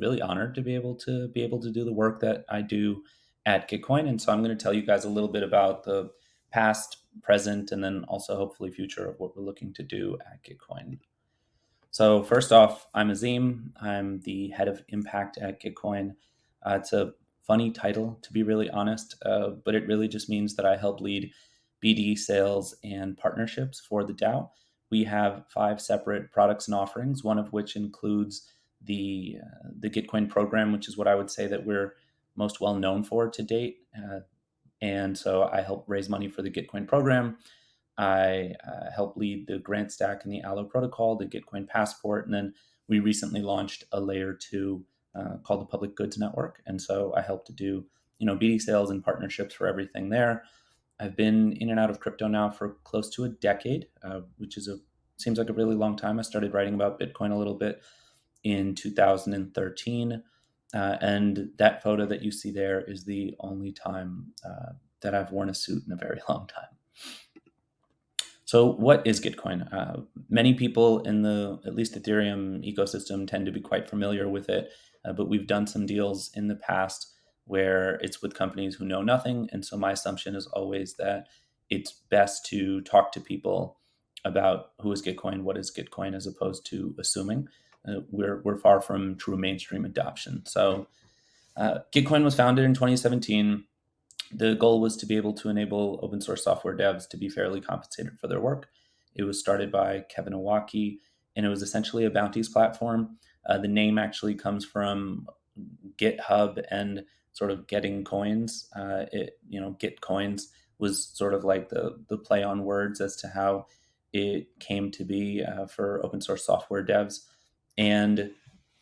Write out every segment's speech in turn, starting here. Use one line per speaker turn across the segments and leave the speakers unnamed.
really honored to be able to do the work that I do at Gitcoin. And so I'm going to tell you guys a little bit about the past, present, and then also hopefully future of what we're looking to do at Gitcoin. So first off, I'm Azeem. I'm the head of impact at Gitcoin. It's a funny title, to be really honest, but it really just means that I help lead BD sales and partnerships for the DAO. We have 5 separate products and offerings, one of which includes the Gitcoin program, which is what I would say that we're most well known for to date. And so I help raise money for the Gitcoin program. I help lead the grant stack and the Allo protocol, the Gitcoin passport, and then we recently launched a layer 2 called the Public Goods Network. And so I help to do BD sales and partnerships for everything there. I've been in and out of crypto now for close to a decade, which seems like a really long time. I started writing about Bitcoin a little bit in 2013. And that photo that you see there is the only time that I've worn a suit in a very long time. So what is Gitcoin? Many people in the, at least Ethereum ecosystem, tend to be quite familiar with it, but we've done some deals in the past where it's with companies who know nothing. And so my assumption is always that it's best to talk to people about who is Gitcoin, what is Gitcoin, as opposed to assuming. We're far from true mainstream adoption. So Gitcoin was founded in 2017. The goal was to be able to enable open source software devs to be fairly compensated for their work. It was started by Kevin Owocki, and it was essentially a bounties platform. The name actually comes from GitHub and sort of getting coins. Get coins was sort of like the play on words as to how it came to be for open source software devs. And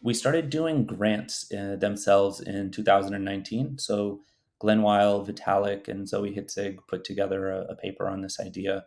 we started doing grants themselves in 2019. So Glenn Weil, Vitalik, and Zoe Hitzig put together a paper on this idea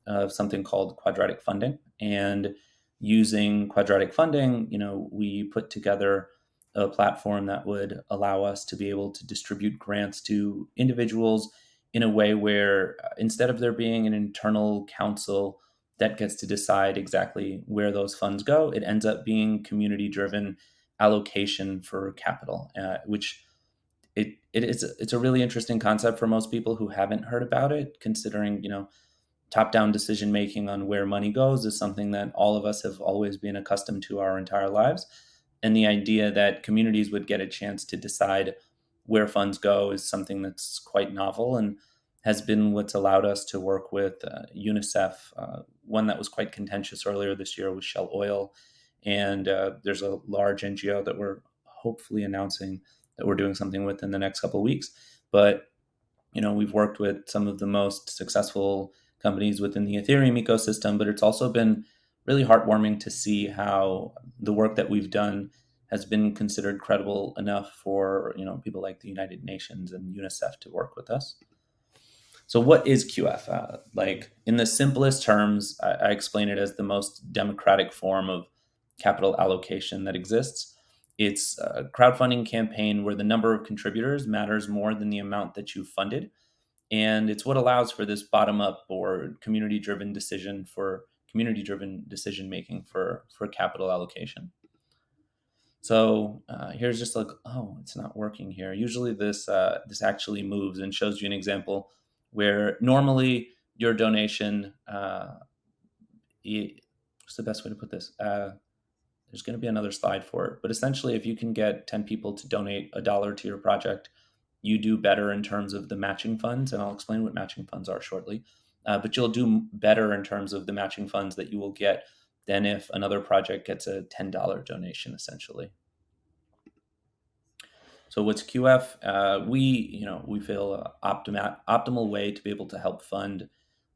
of something called quadratic funding. And using quadratic funding, we put together a platform that would allow us to be able to distribute grants to individuals in a way where instead of there being an internal council that gets to decide exactly where those funds go, it ends up being community-driven allocation for capital, which it's a really interesting concept for most people who haven't heard about it, considering, top-down decision making on where money goes is something that all of us have always been accustomed to our entire lives. And the idea that communities would get a chance to decide where funds go is something that's quite novel and has been what's allowed us to work with UNICEF. One that was quite contentious earlier this year was Shell Oil. And there's a large NGO that we're hopefully announcing that we're doing something with in the next couple of weeks. But, we've worked with some of the most successful companies within the Ethereum ecosystem, but it's also been really heartwarming to see how the work that we've done has been considered credible enough for, people like the United Nations and UNICEF to work with us. So what is QF? In the simplest terms, I explain it as the most democratic form of capital allocation that exists. It's a crowdfunding campaign where the number of contributors matters more than the amount that you funded. And it's what allows for this bottom-up or community-driven decision making for capital allocation. So here's just it's not working here. Usually this actually moves and shows you an example where normally your donation, what's the best way to put this? There's going to be another slide for it. But essentially, if you can get 10 people to donate $1 to your project, you do better in terms of the matching funds. And I'll explain what matching funds are shortly. But you'll do better in terms of the matching funds that you will get than if another project gets a $10 donation, essentially. So what's QF? We feel an optimal way to be able to help fund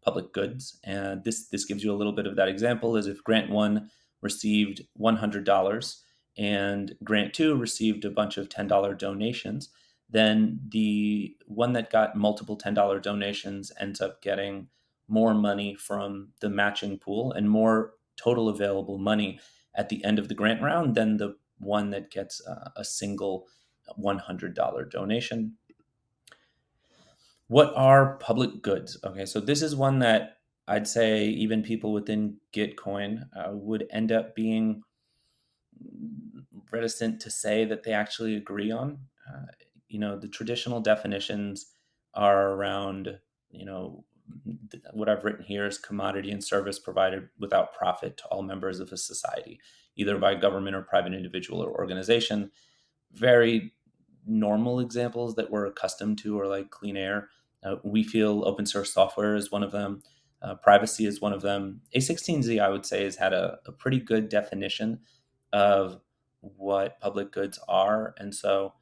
public goods. And this gives you a little bit of that example is if grant 1 received $100 and grant 2 received a bunch of $10 donations, then the one that got multiple $10 donations ends up getting more money from the matching pool and more total available money at the end of the grant round than the one that gets a single $100 donation. What are public goods? Okay, so this is one that I'd say even people within Gitcoin would end up being reticent to say that they actually agree on. Uh, the traditional definitions are around, what I've written here is commodity and service provided without profit to all members of a society, either by government or private individual or organization. Very normal examples that we're accustomed to are like clean air. We feel open source software is one of them. Privacy is one of them. A16Z, I would say, has had a pretty good definition of what public goods are. And so,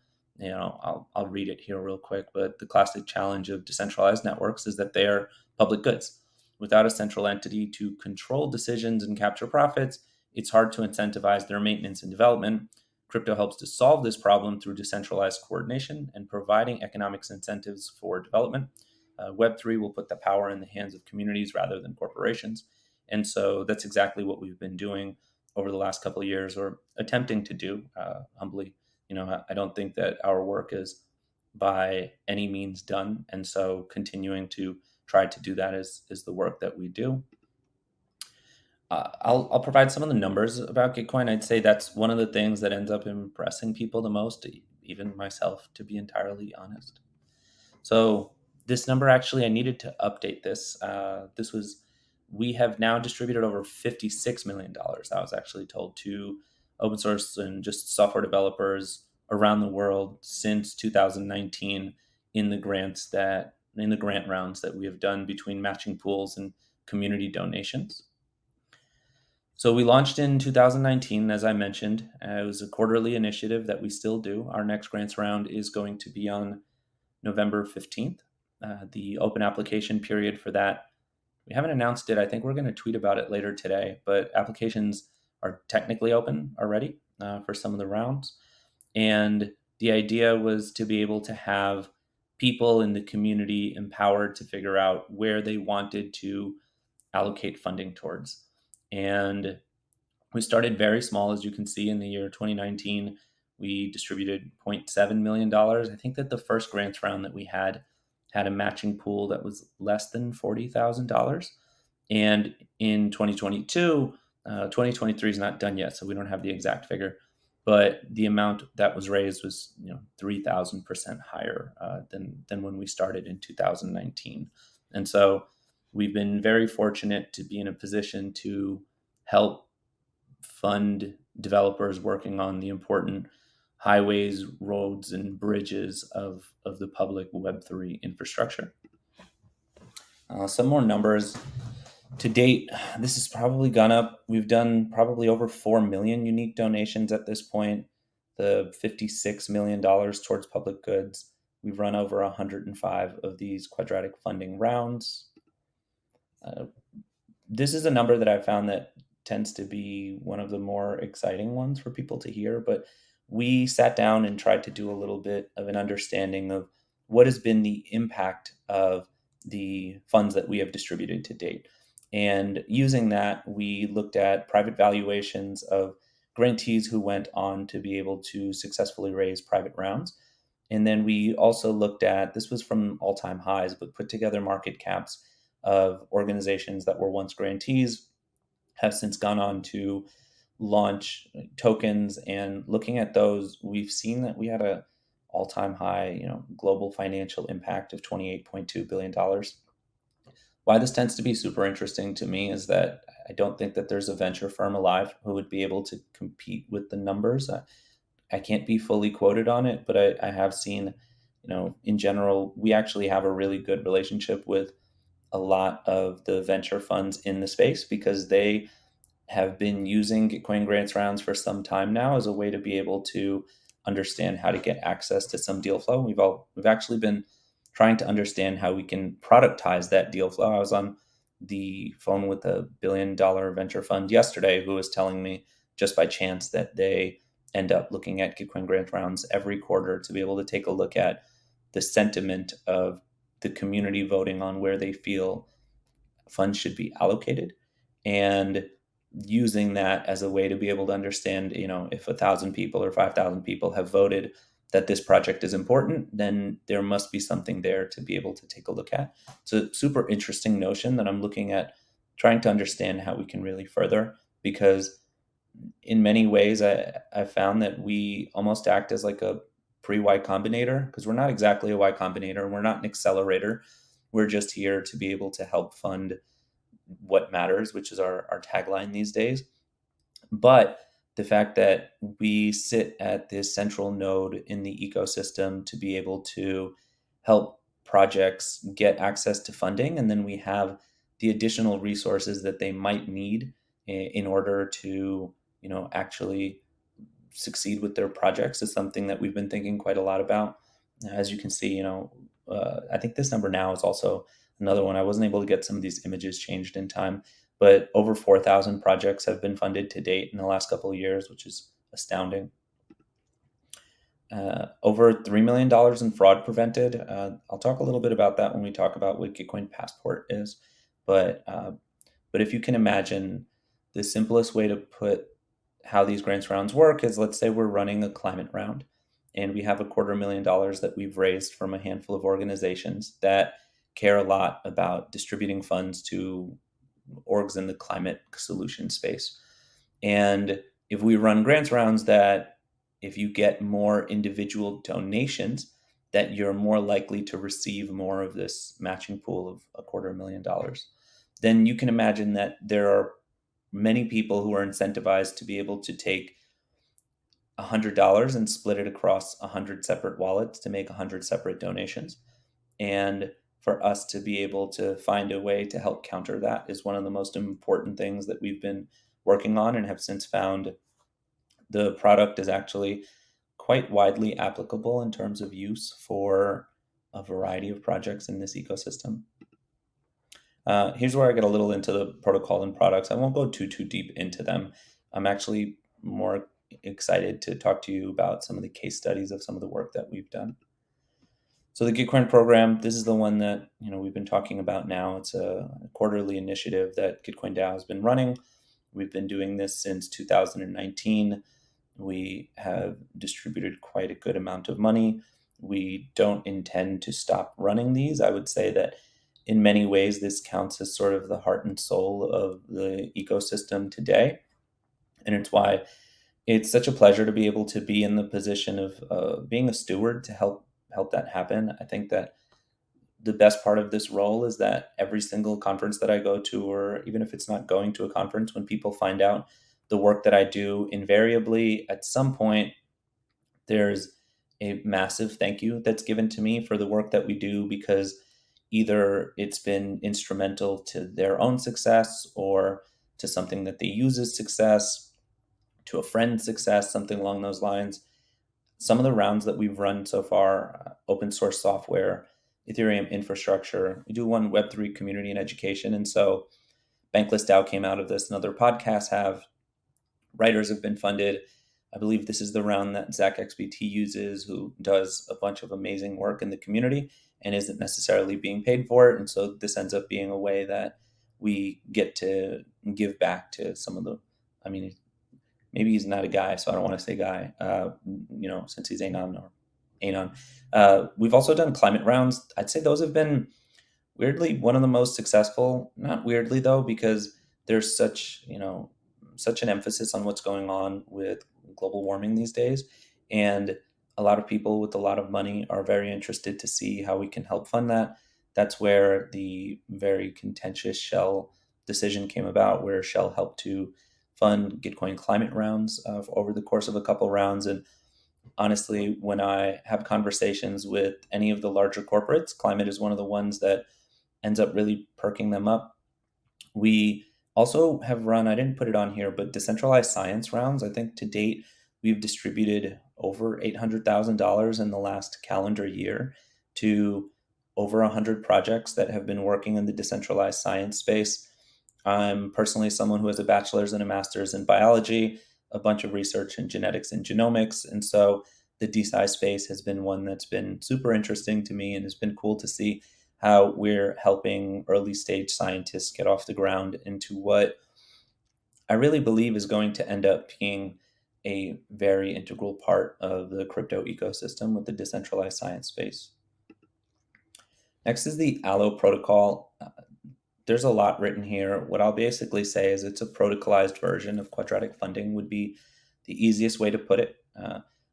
I'll read it here real quick. But the classic challenge of decentralized networks is that they are public goods. Without a central entity to control decisions and capture profits, it's hard to incentivize their maintenance and development. Crypto helps to solve this problem through decentralized coordination and providing economics incentives for development. Web3 will put the power in the hands of communities rather than corporations. And so that's exactly what we've been doing over the last couple of years, or attempting to do, humbly. I don't think that our work is by any means done. And so continuing to try to do that is the work that we do. I'll provide some of the numbers about Gitcoin. I'd say that's one of the things that ends up impressing people the most, even myself, to be entirely honest. So this number, actually, I needed to update this. We have now distributed over $56 million. I was actually told, to open source and just software developers around the world since 2019 in the grant rounds that we have done between matching pools and community donations. So we launched in 2019, as I mentioned. It was a quarterly initiative that we still do. Our next grants round is going to be on November 15th. The open application period for that, we haven't announced it. I think we're going to tweet about it later today, but applications are technically open already for some of the rounds. And the idea was to be able to have people in the community empowered to figure out where they wanted to allocate funding towards. And we started very small, as you can see. In the year 2019, we distributed $0.7 million. I think that the first grants round that we had a matching pool that was less than $40,000. And in 2022, 2023 is not done yet, so we don't have the exact figure, but the amount that was raised was 3,000% higher than when we started in 2019. And so we've been very fortunate to be in a position to help fund developers working on the important highways, roads, and bridges of the public Web3 infrastructure. Some more numbers. To date, this has probably gone up. We've done probably over 4 million unique donations at this point. The $56 million towards public goods. We've run over 105 of these quadratic funding rounds. This is a number that I found that tends to be one of the more exciting ones for people to hear, but we sat down and tried to do a little bit of an understanding of what has been the impact of the funds that we have distributed to date. And using that, we looked at private valuations of grantees who went on to be able to successfully raise private rounds. And then we also looked at, this was from all-time highs, but put together market caps of organizations that were once grantees, have since gone on to launch tokens. And looking at those, we've seen that we had a all-time high, global financial impact of $28.2 billion. Why this tends to be super interesting to me is that I don't think that there's a venture firm alive who would be able to compete with the numbers. I can't be fully quoted on it, but I have seen, in general, we actually have a really good relationship with a lot of the venture funds in the space, because they have been using Gitcoin grants rounds for some time now as a way to be able to understand how to get access to some deal flow. We've actually been trying to understand how we can productize that deal flow. I was on the phone with a $1 billion venture fund yesterday who was telling me, just by chance, that they end up looking at Gitcoin grant rounds every quarter to be able to take a look at the sentiment of the community voting on where they feel funds should be allocated, and using that as a way to be able to understand, if 1,000 people or 5,000 people have voted that this project is important, then there must be something there to be able to take a look at. It's a super interesting notion that I'm looking at, trying to understand how we can really further, because in many ways, I found that we almost act as like a pre-Y Combinator, because we're not exactly a Y Combinator. We're not an accelerator. We're just here to be able to help fund what matters, which is our tagline these days. But the fact that we sit at this central node in the ecosystem to be able to help projects get access to funding, and then we have the additional resources that they might need in order to, actually succeed with their projects, is something that we've been thinking quite a lot about. As you can see, I think this number now is also another one. I wasn't able to get some of these images changed in time, but over 4,000 projects have been funded to date in the last couple of years, which is astounding. Over $3 million in fraud prevented. I'll talk a little bit about that when we talk about what Gitcoin Passport is. But if you can imagine, the simplest way to put how these grants rounds work is, let's say we're running a climate round and we have $250,000 that we've raised from a handful of organizations that care a lot about distributing funds to orgs in the climate solution space. And if we run grants rounds that, if you get more individual donations, that you're more likely to receive more of this matching pool of $250,000, then you can imagine that there are many people who are incentivized to be able to take $100 and split it across 100 separate wallets to make 100 separate donations. And for us to be able to find a way to help counter that is one of the most important things that we've been working on, and have since found the product is actually quite widely applicable in terms of use for a variety of projects in this ecosystem. Here's where I get a little into the protocol and products. I won't go too deep into them. I'm actually more excited to talk to you about some of the case studies of some of the work that we've done. So the Gitcoin program, this is the one that we've been talking about now. It's a quarterly initiative that Gitcoin DAO has been running. We've been doing this since 2019. We have distributed quite a good amount of money. We don't intend to stop running these. I would say that in many ways, this counts as sort of the heart and soul of the ecosystem today. And it's why it's such a pleasure to be able to be in the position of being a steward to help that happen. I think that the best part of this role is that every single conference that I go to, or even if it's not going to a conference, when people find out the work that I do, invariably at some point there's a massive thank you that's given to me for the work that we do, because either it's been instrumental to their own success, or to something that they use as success, to a friend's success, something along those lines. Some of the rounds that we've run so far, open source software, Ethereum infrastructure, we do one Web3 community and education. And so Bankless DAO came out of this, and other podcasts have. Writers have been funded. I believe this is the round that Zach XBT uses, who does a bunch of amazing work in the community and isn't necessarily being paid for it. And so this ends up being a way that we get to give back to some of the, maybe he's not a guy, so I don't want to say guy, since he's Anon or Anon. We've also done climate rounds. I'd say those have been weirdly one of the most successful. Not weirdly though, because there's such an emphasis on what's going on with global warming these days, and a lot of people with a lot of money are very interested to see how we can help fund that. That's where the very contentious Shell decision came about, where Shell helped to fund Gitcoin climate rounds over the course of a couple rounds. And honestly, when I have conversations with any of the larger corporates, climate is one of the ones that ends up really perking them up. We also have run, I didn't put it on here, but decentralized science rounds. I think to date, we've distributed over $800,000 in the last calendar year to over 100 projects that have been working in the decentralized science space. I'm personally someone who has a bachelor's and a master's in biology, a bunch of research in genetics and genomics. And so the DeSci space has been one that's been super interesting to me, and it's been cool to see how we're helping early stage scientists get off the ground into what I really believe is going to end up being a very integral part of the crypto ecosystem with the decentralized science space. Next is the Allo protocol. there's a lot written here. What I'll basically say is it's a protocolized version of quadratic funding would be the easiest way to put it,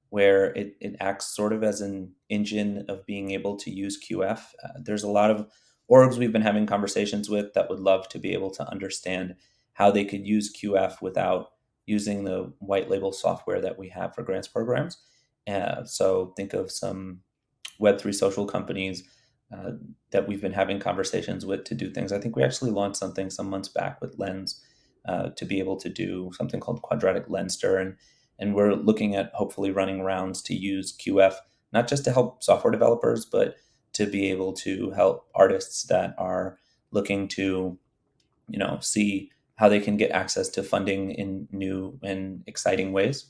where it acts sort of as an engine of being able to use QF. There's a lot of orgs we've been having conversations with that would love to be able to understand how they could use QF without using the white label software that we have for grants programs. So think of some Web3 social companies uh, that we've been having conversations with to do things. I think we actually launched something some months back with Lens to be able to do something called Quadratic Lenster. And we're looking at hopefully running rounds to use QF, not just to help software developers, but to be able to help artists that are looking to, see how they can get access to funding in new and exciting ways.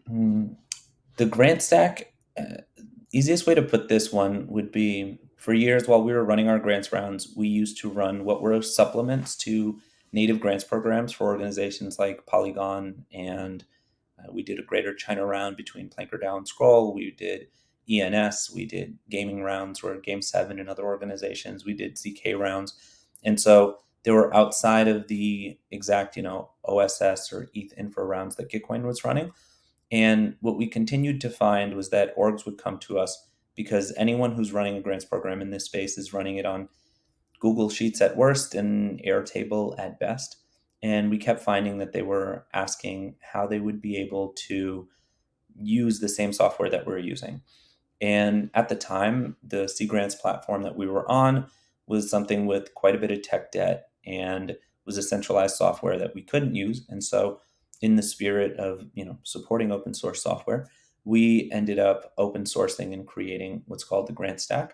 Mm, The grant stack, easiest way to put this one would be for years while we were running our grants rounds, we used to run what were supplements to native grants programs for organizations like Polygon. And we did a Greater China round between Planker Down Scroll. We did ENS. We did gaming rounds where Game 7 and other organizations. We did ZK rounds. And so they were outside of the exact, OSS or ETH info rounds that Gitcoin was running. And what we continued to find was that orgs would come to us because anyone who's running a grants program in this space is running it on Google Sheets at worst and Airtable at best. And we kept finding that they were asking how they would be able to use the same software that we're using. And at the time, the Sea Grants platform that we were on was something with quite a bit of tech debt and was a centralized software that we couldn't use. And so, in the spirit of supporting open source software, we ended up open sourcing and creating what's called the Grant Stack.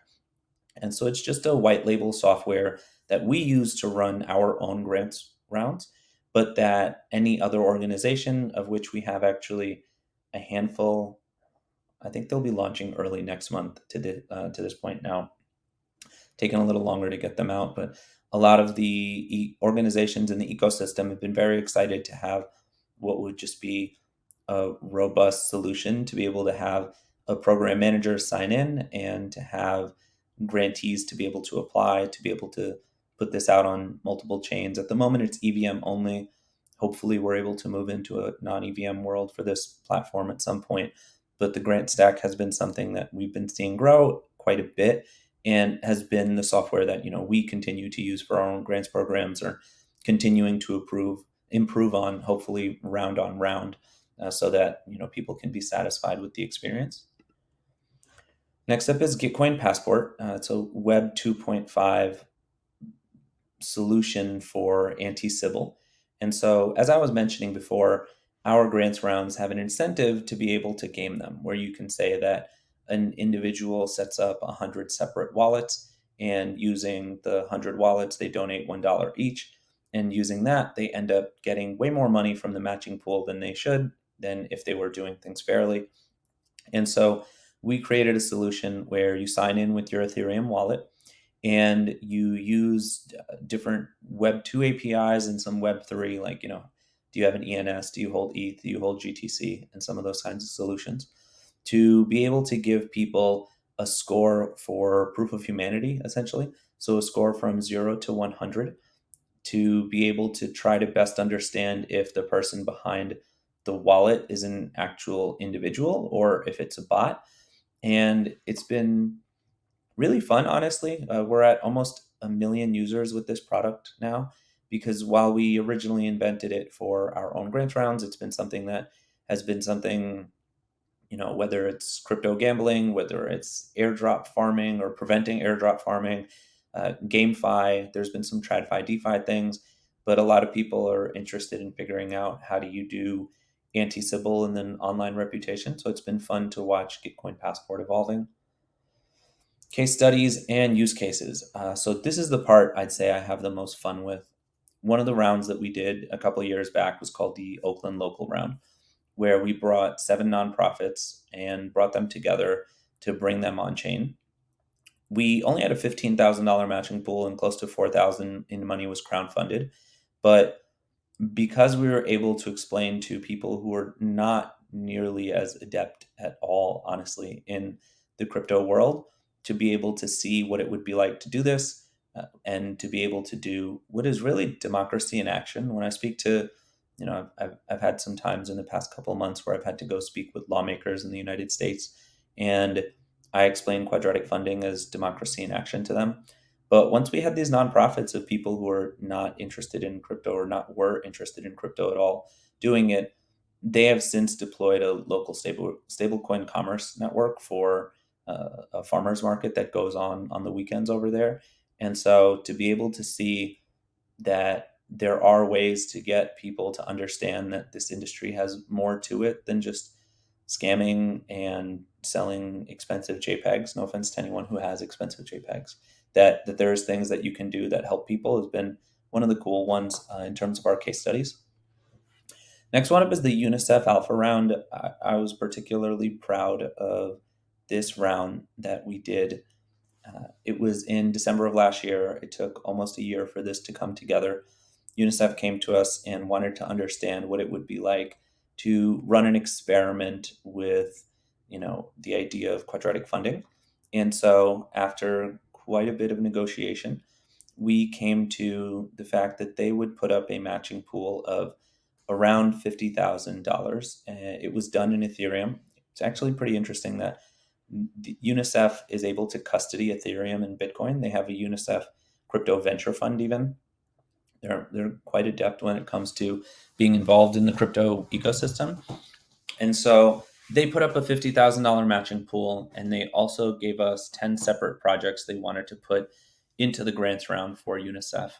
And so it's just a white label software that we use to run our own grants rounds, but that any other organization, of which we have actually a handful, I think they'll be launching early next month to this point now, taking a little longer to get them out. But a lot of the organizations in the ecosystem have been very excited to have what would just be a robust solution to be able to have a program manager sign in and to have grantees to be able to apply, to be able to put this out on multiple chains. At the moment, it's EVM only. Hopefully, we're able to move into a non EVM world for this platform at some point. But the grant stack has been something that we've been seeing grow quite a bit and has been the software that we continue to use for our own grants programs or continuing to improve on, hopefully round on round, so that people can be satisfied with the experience. Next up is Gitcoin Passport. It's a Web 2.5 solution for anti-Sybil. And so, as I was mentioning before, our grants rounds have an incentive to be able to game them, where you can say that an individual sets up 100 separate wallets, and using the 100 wallets, they donate $1 each. And using that, they end up getting way more money from the matching pool than they should, than if they were doing things fairly. And so we created a solution where you sign in with your Ethereum wallet and you use different Web 2 APIs and some Web 3, like, do you have an ENS? Do you hold ETH? Do you hold GTC? And some of those kinds of solutions to be able to give people a score for proof of humanity, essentially. So a score from 0 to 100 to be able to try to best understand if the person behind the wallet is an actual individual or if it's a bot. And it's been really fun, honestly. We're at almost a million users with this product now because while we originally invented it for our own grant rounds, it's been something that has been something, whether it's crypto gambling, whether it's airdrop farming or preventing airdrop farming, GameFi, there's been some TradFi, DeFi things, but a lot of people are interested in figuring out how do you do anti-Sybil and then online reputation. So it's been fun to watch Gitcoin Passport evolving. Case studies and use cases. So this is the part I'd say I have the most fun with. One of the rounds that we did a couple of years back was called the Oakland Local Round, where we brought 7 nonprofits and brought them together to bring them on chain. We only had a $15,000 matching pool and close to 4,000 in money was crowdfunded, but because we were able to explain to people who were not nearly as adept at all, honestly, in the crypto world, to be able to see what it would be like to do this, and to be able to do what is really democracy in action. When I speak to, I've had some times in the past couple of months where I've had to go speak with lawmakers in the United States, and I explain quadratic funding as democracy in action to them. But once we had these nonprofits of people who are not interested in crypto or not were interested in crypto at all doing it, they have since deployed a local stablecoin commerce network for a farmers market that goes on the weekends over there. And so to be able to see that there are ways to get people to understand that this industry has more to it than just scamming and selling expensive JPEGs. No offense to anyone who has expensive JPEGs. That there's things that you can do that help people has been one of the cool ones in terms of our case studies. Next one up is the UNICEF Alpha round. I was particularly proud of this round that we did. It was in December of last year. It took almost a year for this to come together. UNICEF came to us and wanted to understand what it would be like to run an experiment with, the idea of quadratic funding. And so after quite a bit of negotiation, we came to the fact that they would put up a matching pool of around $50,000. It was done in Ethereum. It's actually pretty interesting that UNICEF is able to custody Ethereum and Bitcoin. They have a UNICEF crypto venture fund even. They're quite adept when it comes to being involved in the crypto ecosystem. And so they put up a $50,000 matching pool, and they also gave us 10 separate projects they wanted to put into the grants round for UNICEF.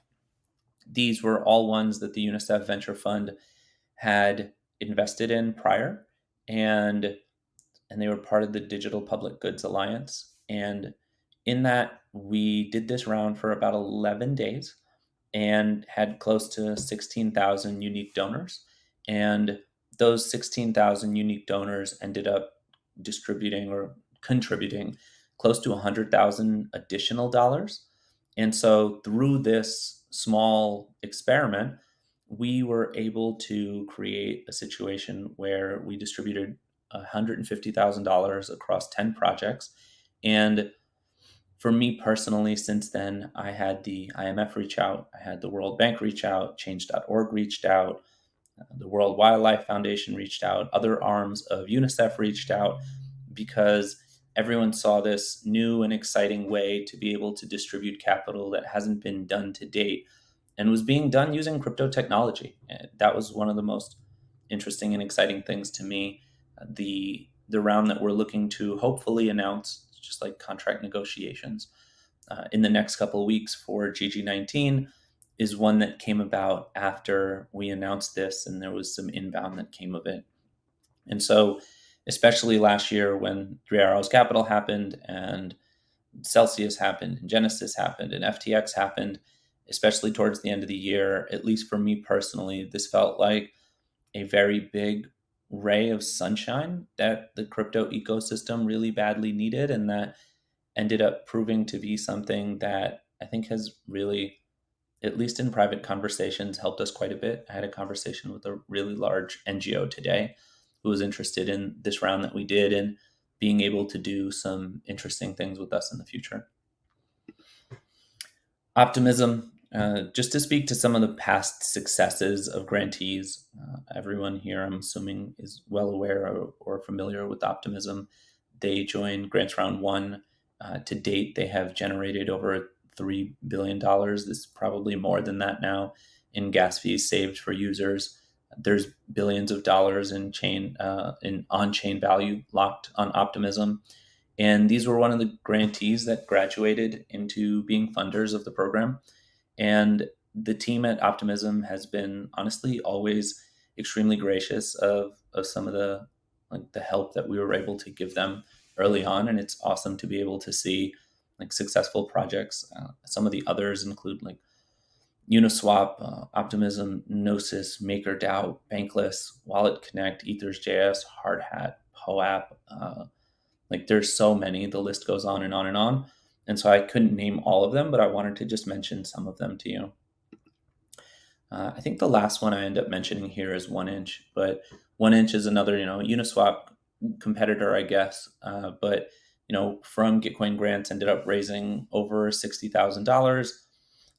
These were all ones that the UNICEF Venture Fund had invested in prior, and they were part of the Digital Public Goods Alliance. And in that, we did this round for about 11 days and had close to 16,000 unique donors. And those 16,000 unique donors ended up distributing or contributing close to 100,000 additional dollars. And so through this small experiment, we were able to create a situation where we distributed $150,000 across 10 projects. And for me personally, since then, I had the IMF reach out, I had the World Bank reach out, Change.org reached out, the World Wildlife Foundation reached out, other arms of UNICEF reached out, because everyone saw this new and exciting way to be able to distribute capital that hasn't been done to date and was being done using crypto technology. And that was one of the most interesting and exciting things to me. The round that we're looking to hopefully announce, just like contract negotiations, in the next couple of weeks for GG19 is one that came about after we announced this, and there was some inbound that came of it. And so, especially last year when Three Arrows Capital happened, and Celsius happened, and Genesis happened, and FTX happened, especially towards the end of the year, at least for me personally, this felt like a very big ray of sunshine that the crypto ecosystem really badly needed, and that ended up proving to be something that I think has really, at least in private conversations, helped us quite a bit. I had a conversation with a really large NGO today who was interested in this round that we did and being able to do some interesting things with us in the future. Optimism. Just to speak to some of the past successes of grantees, everyone here, I'm assuming, is well aware or familiar with Optimism. They joined Grants Round 1. To date, they have generated over $3 billion. This is probably more than that now in gas fees saved for users. There's billions of dollars in on-chain value locked on Optimism. And these were one of the grantees that graduated into being funders of the program. And the team at Optimism has been honestly always extremely gracious of some of the help that we were able to give them early on. And it's awesome to be able to see successful projects. Some of the others include Uniswap, Optimism, Gnosis, MakerDAO, Bankless, Wallet Connect, Ethers.js, Hardhat, POAP. There's so many, the list goes on and on and on. And so I couldn't name all of them, but I wanted to just mention some of them to you. I think the last one I end up mentioning here is 1inch, but 1inch is another, Uniswap competitor, I guess. But from Gitcoin grants ended up raising over $60,000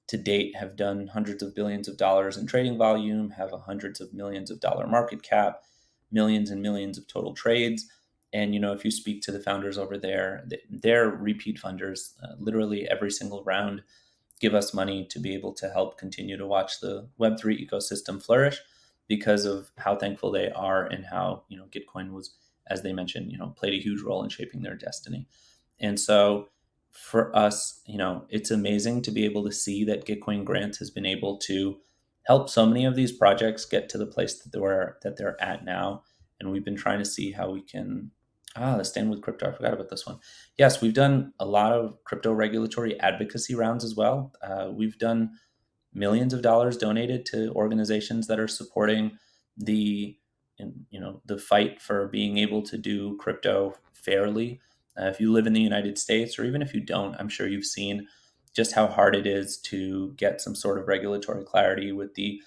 to date, have done hundreds of billions of dollars in trading volume, have hundreds of millions of dollar market cap, millions and millions of total trades. And if you speak to the founders over there, they're repeat funders. Literally every single round give us money to be able to help continue to watch the Web3 ecosystem flourish because of how thankful they are and how Gitcoin was, as they mentioned, played a huge role in shaping their destiny. And so for us, it's amazing to be able to see that Gitcoin Grants has been able to help so many of these projects get to the place that they're at now. And we've been trying to see how we can the stand with crypto. I forgot about this one. Yes, we've done a lot of crypto regulatory advocacy rounds as well. We've done millions of dollars donated to organizations that are supporting the the fight for being able to do crypto fairly. If you live in the United States, or even if you don't, I'm sure you've seen just how hard it is to get some sort of regulatory clarity with the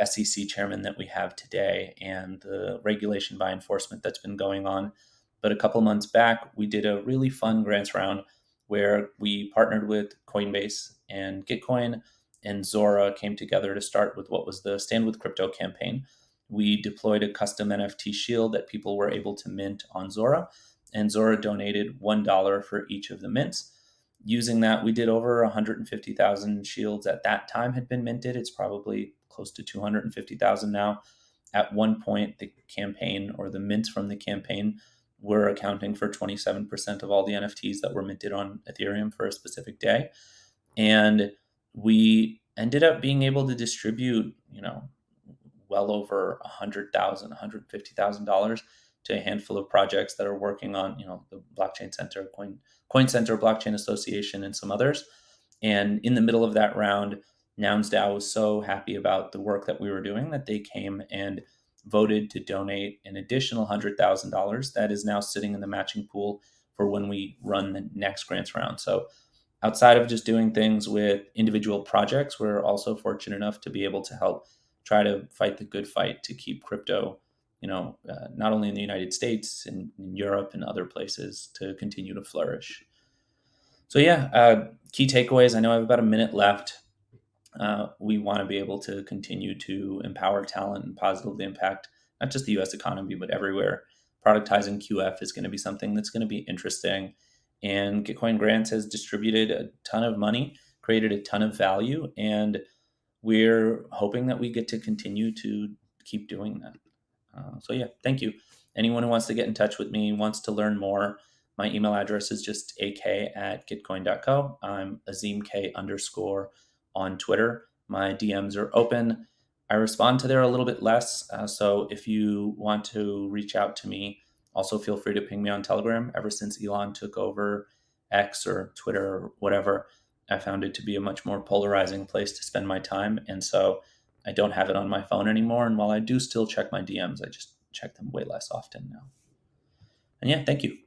SEC chairman that we have today and the regulation by enforcement that's been going on. But a couple months back, we did a really fun grants round where we partnered with Coinbase and Gitcoin, and Zora came together to start with what was the Stand with Crypto campaign. We deployed a custom NFT shield that people were able to mint on Zora, and Zora donated $1 for each of the mints. Using that, we did over 150,000 shields at that time had been minted. It's probably close to 250,000 now. At one point, the campaign, or the mints from the campaign, were accounting for 27% of all the NFTs that were minted on Ethereum for a specific day. And we ended up being able to distribute, well over $100,000, $150,000 to a handful of projects that are working on, the Blockchain Center, Coin Center, Blockchain Association, and some others. And in the middle of that round, Nouns DAO was so happy about the work that we were doing that they came and voted to donate an additional $100,000 that is now sitting in the matching pool for when we run the next grants round. So outside of just doing things with individual projects, we're also fortunate enough to be able to help try to fight the good fight to keep crypto, not only in the United States, in Europe and other places, to continue to flourish. So yeah, key takeaways. I know I have about a minute left. We want to be able to continue to empower talent and positively impact not just the U.S. economy, but everywhere. Productizing QF is going to be something that's going to be interesting. And Gitcoin Grants has distributed a ton of money, created a ton of value, and we're hoping that we get to continue to keep doing that. So yeah, thank you. Anyone who wants to get in touch with me, wants to learn more, my email address is just ak@gitcoin.co. I'm Azeem K _ on Twitter. My DMs are open. I respond to there a little bit less. So if you want to reach out to me, also feel free to ping me on Telegram. Ever since Elon took over X or Twitter or whatever, I found it to be a much more polarizing place to spend my time. And so I don't have it on my phone anymore. And while I do still check my DMs, I just check them way less often now. And yeah, thank you.